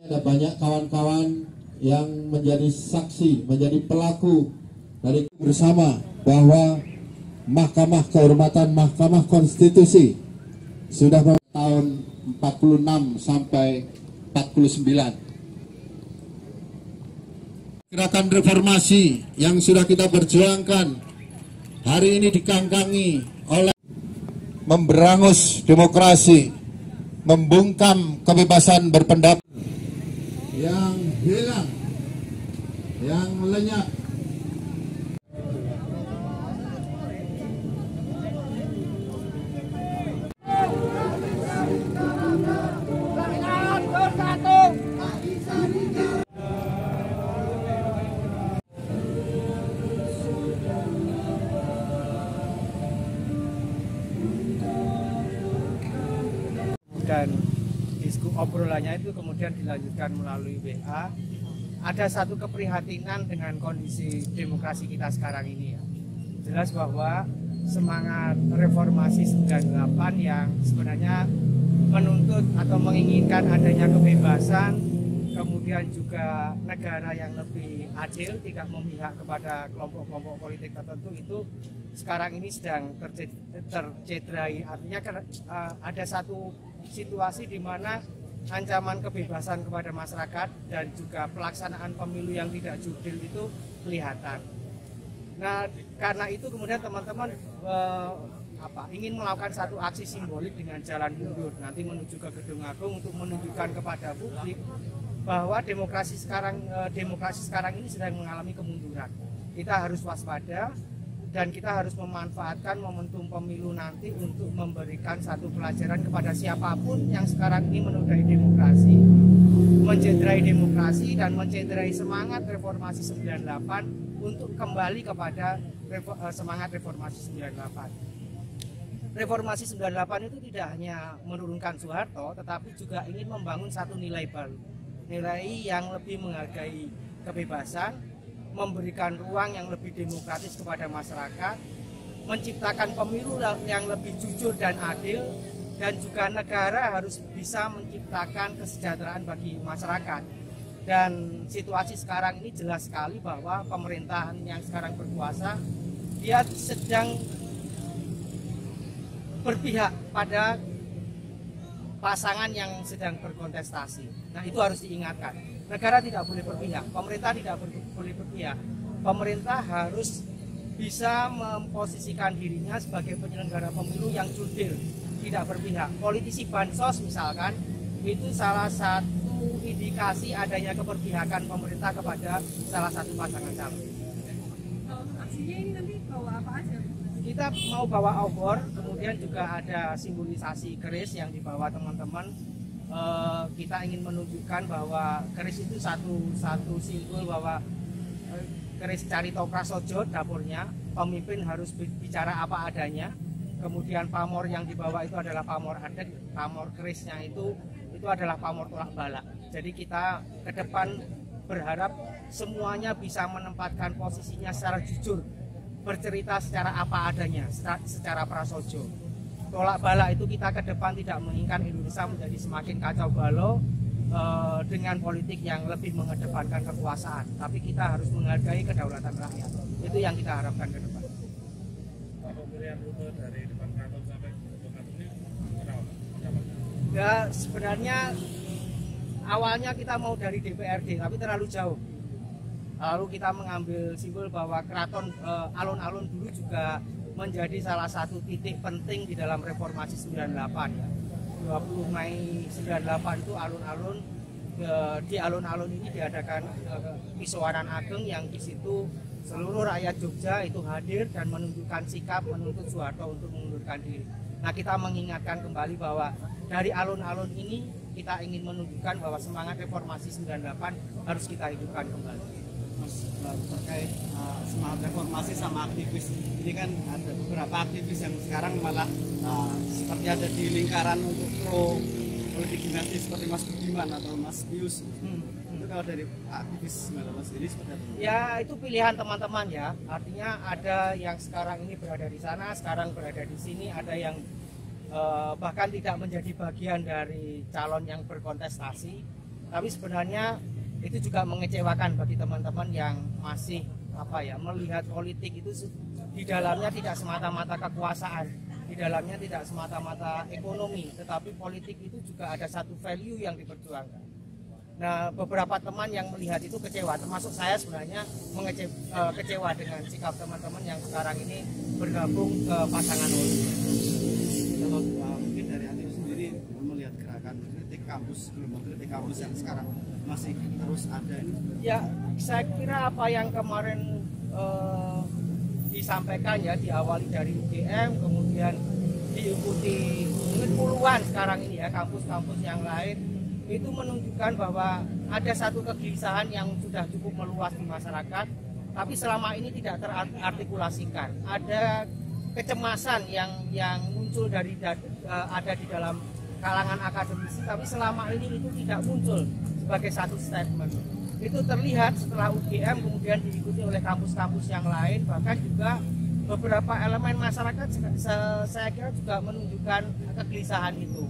Ada banyak kawan-kawan yang menjadi saksi, menjadi pelaku dari bersama bahwa Mahkamah Kehormatan Mahkamah Konstitusi sudah tahun 46 sampai 49. Gerakan reformasi yang sudah kita perjuangkan hari ini dikangkangi oleh memberangus demokrasi, membungkam kebebasan berpendapat yang hilang, yang lenyap. Dan obrolannya itu kemudian dilanjutkan melalui WA. Ada satu keprihatinan dengan kondisi demokrasi kita sekarang ini ya. Jelas bahwa semangat reformasi 98 yang sebenarnya menuntut atau menginginkan adanya kebebasan, kemudian juga negara yang lebih adil, tidak memihak kepada kelompok-kelompok politik tertentu, itu sekarang ini sedang tercederai. Artinya ada satu situasi di mana ancaman kebebasan kepada masyarakat dan juga pelaksanaan pemilu yang tidak jurdil itu kelihatan. Nah, karena itu kemudian teman-teman ingin melakukan satu aksi simbolik dengan jalan mundur nanti menuju ke Gedung Agung untuk menunjukkan kepada publik bahwa demokrasi sekarang ini sedang mengalami kemunduran. Kita harus waspada dan kita harus memanfaatkan momentum pemilu nanti untuk memberikan satu pelajaran kepada siapapun yang sekarang ini menodai demokrasi, mencederai demokrasi dan mencederai semangat reformasi 98 untuk kembali kepada semangat reformasi 98. Reformasi 98 itu tidak hanya menurunkan Soeharto, tetapi juga ingin membangun satu nilai baru, nilai yang lebih menghargai kebebasan, memberikan ruang yang lebih demokratis kepada masyarakat, menciptakan pemilu yang lebih jujur dan adil, dan juga negara harus bisa menciptakan kesejahteraan bagi masyarakat. Dan situasi sekarang ini jelas sekali bahwa pemerintahan yang sekarang berkuasa, dia sedang berpihak pada pasangan yang sedang berkontestasi. Nah, itu harus diingatkan. Negara tidak boleh berpihak, pemerintah tidak boleh berpihak. Pemerintah harus bisa memposisikan dirinya sebagai penyelenggara pemilu yang jurdil, tidak berpihak. Politisi bansos misalkan, itu salah satu indikasi adanya keberpihakan pemerintah kepada salah satu pasangan calon. Aksinya ini nanti bawa apa aja? Kita mau bawa obor, kemudian juga ada simbolisasi keris yang dibawa teman-teman. Kita ingin menunjukkan bahwa keris itu satu simbol bahwa keris Carito Prasojo dapurnya, pemimpin harus bicara apa adanya. Kemudian pamor yang dibawa itu adalah pamor adat, pamor kerisnya itu adalah pamor tolak balak. Jadi kita ke depan berharap semuanya bisa menempatkan posisinya secara jujur, bercerita secara apa adanya, secara prasojo. Tolak balak itu kita ke depan tidak menginginkan Indonesia menjadi semakin kacau balau dengan politik yang lebih mengedepankan kekuasaan, tapi kita harus menghargai kedaulatan rakyat. Itu yang kita harapkan ke depan. Pemilihan rute dari depan kantor sampai Gedung Agung ini ya, sebenarnya awalnya kita mau dari DPRD tapi terlalu jauh. Lalu kita mengambil simbol bahwa keraton alun-alun dulu juga menjadi salah satu titik penting di dalam reformasi 98 ya. 20 Mei 98 itu alun-alun, di alun-alun ini diadakan Pisowaran Ageng yang di situ seluruh rakyat Jogja itu hadir dan menunjukkan sikap menuntut Soeharto untuk mengundurkan diri. Nah, kita mengingatkan kembali bahwa dari alun-alun ini kita ingin menunjukkan bahwa semangat reformasi 98 harus kita hidupkan kembali. Mas, terkait semangat reformasi sama aktivis, ini kan ada beberapa aktivis yang sekarang malah seperti ada di lingkaran untuk pro politik dinasti seperti Mas Budiman atau Mas Pius. Itu kalau dari aktivis Mas sendiri seperti apa? Ya, itu pilihan teman-teman ya. Artinya ada yang sekarang ini berada di sana, sekarang berada di sini, ada yang bahkan tidak menjadi bagian dari calon yang berkontestasi. Tapi sebenarnya itu juga mengecewakan bagi teman-teman yang masih melihat politik itu di dalamnya tidak semata-mata kekuasaan, di dalamnya tidak semata-mata ekonomi, tetapi politik itu juga ada satu value yang diperjuangkan. Nah, beberapa teman yang melihat itu kecewa, termasuk saya sebenarnya kecewa dengan sikap teman-teman yang sekarang ini bergabung ke pasangan Olu. Kalau mungkin dari Aktif sendiri melihat gerakan kritik kampus, gelombang kritik kampus yang sekarang masih terus ada ini. Ya, saya kira apa yang kemarin disampaikan ya, diawali dari UGM, kemudian diikuti mungkin puluhan sekarang ini ya kampus-kampus yang lain, itu menunjukkan bahwa ada satu kegelisahan yang sudah cukup meluas di masyarakat, tapi selama ini tidak terartikulasikan. Ada kecemasan yang muncul ada di dalam kalangan akademisi, tapi selama ini itu tidak muncul sebagai satu statement. Itu terlihat setelah UGM kemudian diikuti oleh kampus-kampus yang lain, bahkan juga beberapa elemen masyarakat saya kira juga menunjukkan kegelisahan itu.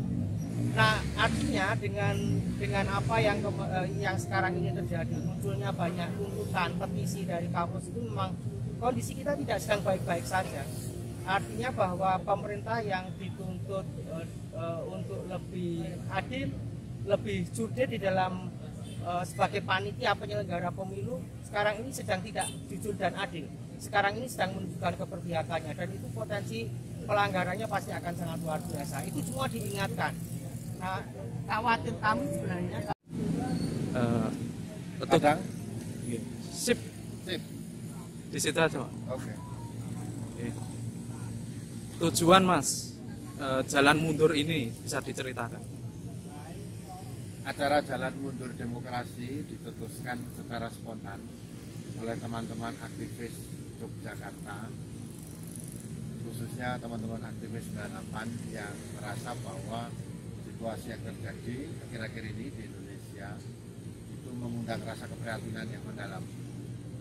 Nah, artinya dengan apa yang sekarang ini terjadi, munculnya banyak tuntutan, petisi dari kampus, itu memang kondisi kita tidak sedang baik-baik saja. Artinya bahwa pemerintah yang dituntut untuk lebih adil, lebih jurdil di dalam sebagai panitia penyelenggara pemilu, sekarang ini sedang tidak jujur dan adil. Sekarang ini sedang menunjukkan keberpihakannya, dan itu potensi pelanggarannya pasti akan sangat luar biasa. Itu semua diingatkan. Nah, khawatir kami sebenarnya. Kadang? Sip. Di situ aja, Pak. Oke. Tujuan Mas, jalan mundur ini bisa diceritakan? Acara jalan mundur demokrasi ditutuskan secara spontan oleh teman-teman aktivis Yogyakarta, khususnya teman-teman aktivis 98 yang merasa bahwa situasi yang terjadi akhir-akhir ini di Indonesia itu mengundang rasa keprihatinan yang mendalam.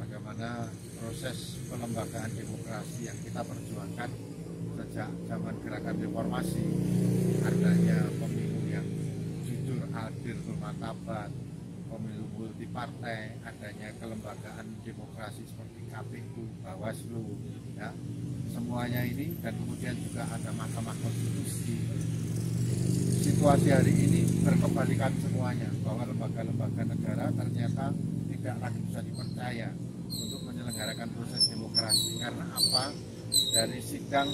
Bagaimana proses pelembagaan demokrasi yang kita perjuangkan sejak zaman gerakan reformasi, adanya pemilu yang jujur, adil, bermartabat, pemilu multipartai, adanya kelembagaan demokrasi seperti KPU, Bawaslu, ya, semuanya ini, dan kemudian juga ada Mahkamah Konstitusi. Situasi hari ini berkembalikan semuanya, bahwa lembaga-lembaga negara ternyata tidak lagi bisa dipercaya untuk menyelenggarakan proses demokrasi. Karena apa? Dari sidang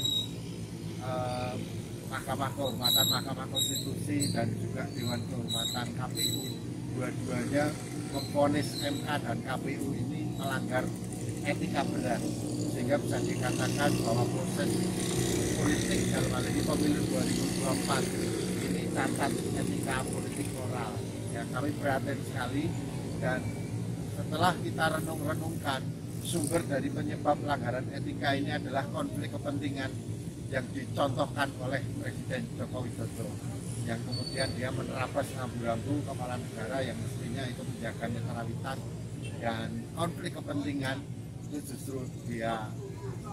Mahkamah Kehormatan, Mahkamah Konstitusi, dan juga Dewan Kehormatan KPU, dua-duanya memvonis MK dan KPU ini melanggar etika berat, sehingga bisa dikatakan bahwa proses politik dalam hal ini pemilu 2024 ini cacat etika politik moral. Ya, kami prihatin sekali, dan setelah kita renung-renungkan, sumber dari penyebab pelanggaran etika ini adalah konflik kepentingan yang dicontohkan oleh Presiden Joko Widodo, yang kemudian dia menerabas rambu-rambu kepala negara yang mestinya itu menjaga netralitas, dan konflik kepentingan itu justru dia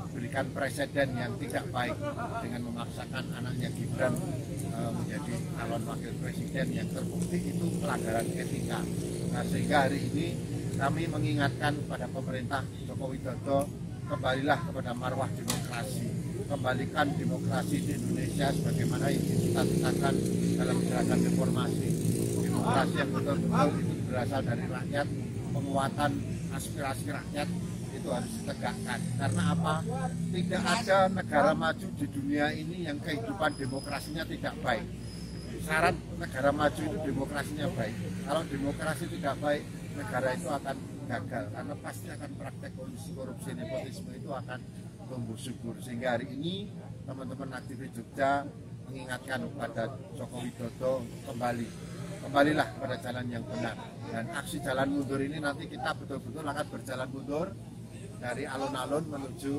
berikan presiden yang tidak baik dengan memaksakan anaknya Gibran menjadi calon wakil presiden yang terbukti itu pelanggaran etika. Nah, sehingga hari ini kami mengingatkan pada pemerintah Joko Widodo, kembalilah kepada marwah demokrasi, kembalikan demokrasi di Indonesia sebagaimana yang dicita-citakan dalam gerakan reformasi. Demokrasi yang betul-betul itu berasal dari rakyat, penguatan aspirasi rakyat itu harus ditegakkan. Karena apa? Tidak ada negara maju di dunia ini yang kehidupan demokrasinya tidak baik. Syarat negara maju itu demokrasinya baik. Kalau demokrasi tidak baik, negara itu akan gagal, karena pasti akan praktek korupsi, nepotisme itu akan tumbuh subur. Sehingga hari ini teman-teman aktivis Jogja mengingatkan kepada Joko Widodo, kembalilah pada jalan yang benar. Dan aksi jalan mundur ini nanti kita betul-betul akan berjalan mundur dari alun-alun menuju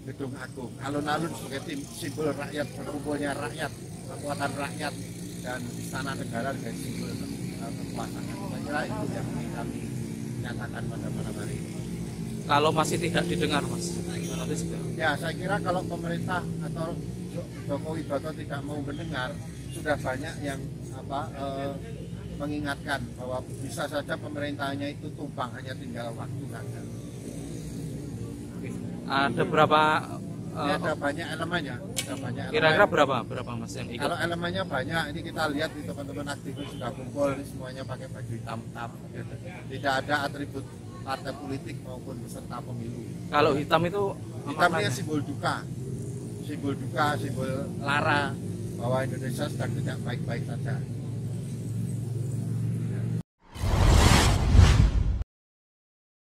Gedung Agung. Alun-alun sebagai simbol rakyat, berkumpulnya rakyat, kekuatan rakyat, dan Istana Negara sebagai simbol kekuasaan. Saya kira itu yang kami nyatakan pada malam hari ini. Kalau masih tidak didengar, Mas? Ya, saya kira kalau pemerintah atau Joko Widodo tidak mau mendengar, sudah banyak yang mengingatkan bahwa bisa saja pemerintahannya itu tumpang, hanya tinggal waktu saja. Ada berapa? Ini ada banyak elemennya, Kira-kira berapa mas yang ikut? Kalau elemennya banyak, ini kita lihat di teman-teman aktivis sudah kumpul, ini semuanya pakai baju hitam-hitam. Tidak ada atribut partai politik maupun peserta pemilu. Kalau hitam itu Hitamnya simbol duka, simbol lara bahwa Indonesia sedang tidak baik-baik saja.